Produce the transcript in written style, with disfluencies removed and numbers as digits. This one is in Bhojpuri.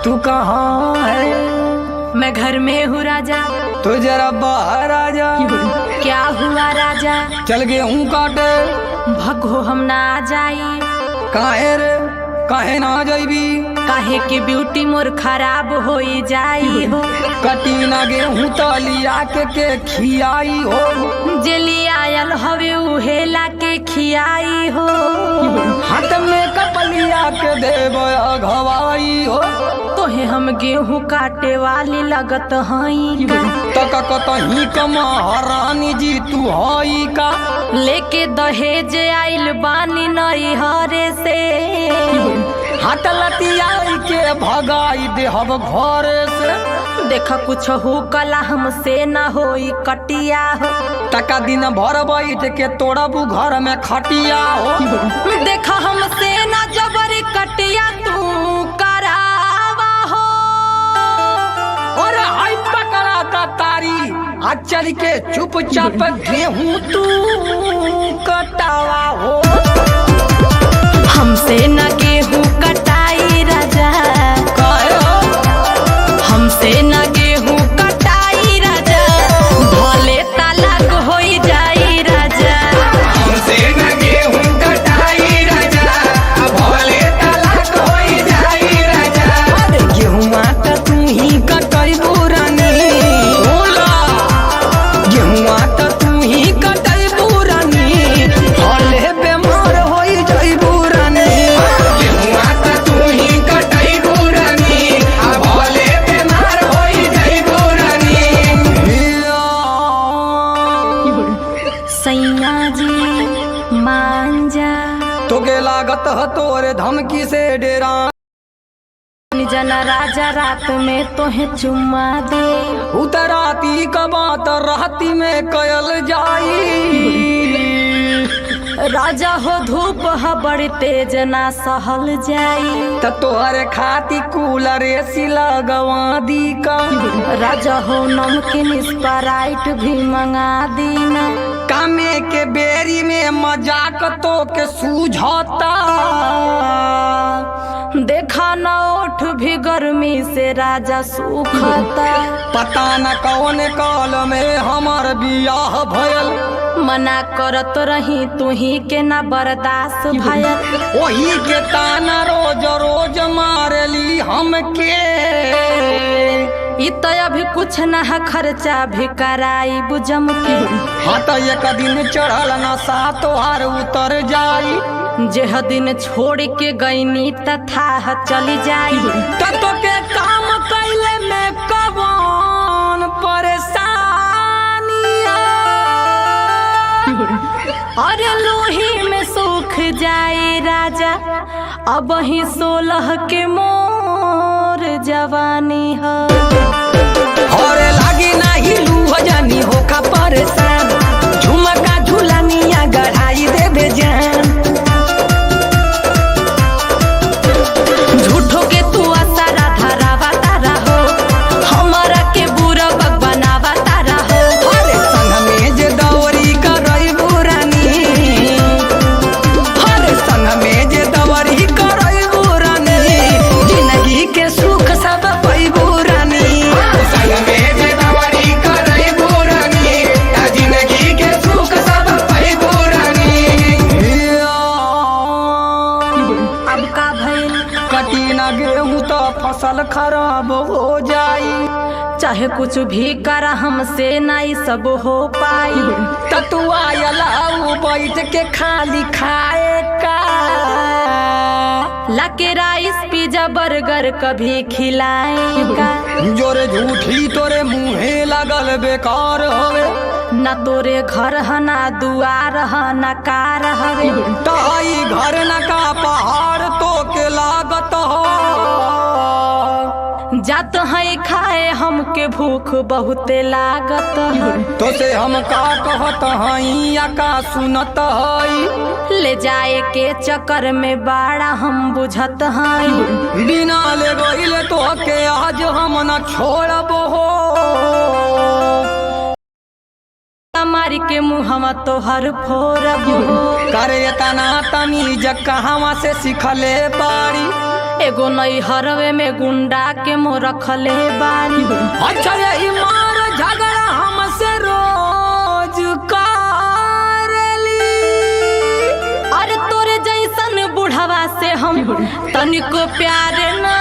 तू कहाँ है? मैं घर में हूँ राजा। तो जरा बाहर आ जा। क्या हुआ राजा? चल गेहूं काटे। भगो हम ना आ जाई। काहे रे? काहे ना जाइबी? काहे की ब्यूटी मोर खराब हो जाई हो। कटी ना गेहूं तलिया के खियाई हो। जेली आयल हवे उहे ला के खियाई हो। हाथ में कपलिया के देव घवाई हो। तोहे हम गेहूं काटे वाली लगत हई। तक कतही कमहारानी जी तू हई का? लेके दहेज आइल बानी नई हरे से। हाथ लतियाई के भगाई देहब घर से। देखा कुछ हो कला हमसे न होई कटिया हो। टका दिन भर बैठ के तोड़बू घर में खटिया हो। देखा हमसे न जबरी कटिया तू करावा हो। और हाय पकड़ा ता तारी आ चल के चुपचाप गेहूं तू कटावा हो। हमसे न गेहूं कटाई राजा। हमसे न गेहूं कटाई राजा। भले तलाक होई जाई राजा। हमसे न गेहूं कटाई राजा। भले तलाक होई जाई राजा। अरे गेहुआ त तू ही कटैबू रानी। गेहुआ त तू ही कटैबू रानी। भले बेमार होई जाइबू रानी। गेहुआ त तू ही कटैबू रानी। भले बेमार होई जाइबू रानी। सैया जी मान जा। तोके लागत ह तोरे धमकी से डेरा। जना राजा रात में तोहे चुम्मा दे। उतराती क बात राती में कयल जाई। राजा हो धूप ह बड़ी तेज ना सहल जाई। त तोहरे खाती कूलर एसी लगवा दी का? राजा हो नमकीन स्प्राइट भी मंगा दीना। कामे के बेरी में मजाक तो के सूझता। देखा न ओठ भी गर्मी से राजा सूखता। पता न कौन काल में हमार बियाह भयल। मना करत रही तू ही के ना बर्दाश्त भयल। वही के ताना रोज रोज मारली हमके। इ तो अभी कुछ ना खर्चा भी कराई बुझम के। हाँ तो एक दिन चढ़ल नशा तोहार उतर जाई। जेह दिन छोड़ के गईनी तथा चली जाई। तो के काम कैले में कौन परेशानी? अरे लोही में सूख जाए राजा। अब ही 16 के मोर जवानी है। और लागी नाही लूह जानी होका परेशान। झुमका झुलनिया गढ़ाई देबे जान। झूठो के तू असरा धरावा तारा हो। हमारा के बुरा बग बनावा तारा हो। अरे संग में जे दवरी करई बुरानी। अरे संग में जे दवरी करई बुरानी। जिंदगी के सुख सब पई बुरानी। संग में जे दवरी करई बुरानी। जिंदगी के सुख सब पई बुरानी। अब का भइल? कटी ना गेहूं तो फसल खराब हो जाई। चाहे कुछ भी करा हमसे नहीं सब हो पाई। ततुआ यलाऊ बैठ के खाली खाए का? लाके राइस पिज्जा बर्गर कभी खिलाएगा। जोरे झूठी तोरे मुँहे लगल बेकार हवे। न तोरे घर ह ना दुआर ह न कार हवे। ताई घर न का पहाड़ तो के लागत हो। जात है खाए हमके भूख बहुते लागत है। तो से हम का कहत हई या का सुनत हई? ले जाए के चक्कर में बाड़ा हम बुझत हई। बिना ले गईले तो के आज हम न छोड़ब हो। मारी के मुहवा तोहर फोरब हो। करे तना तमीज कहवा से सिखले बाड़ी। एगो नई हरवे में गुंडा के मोह रखले बानी। अच्छा यही मार झगड़ा हमसे रोज करेली। अरे तोरे जैसन बुढ़वा से हम तनिको प्यार ना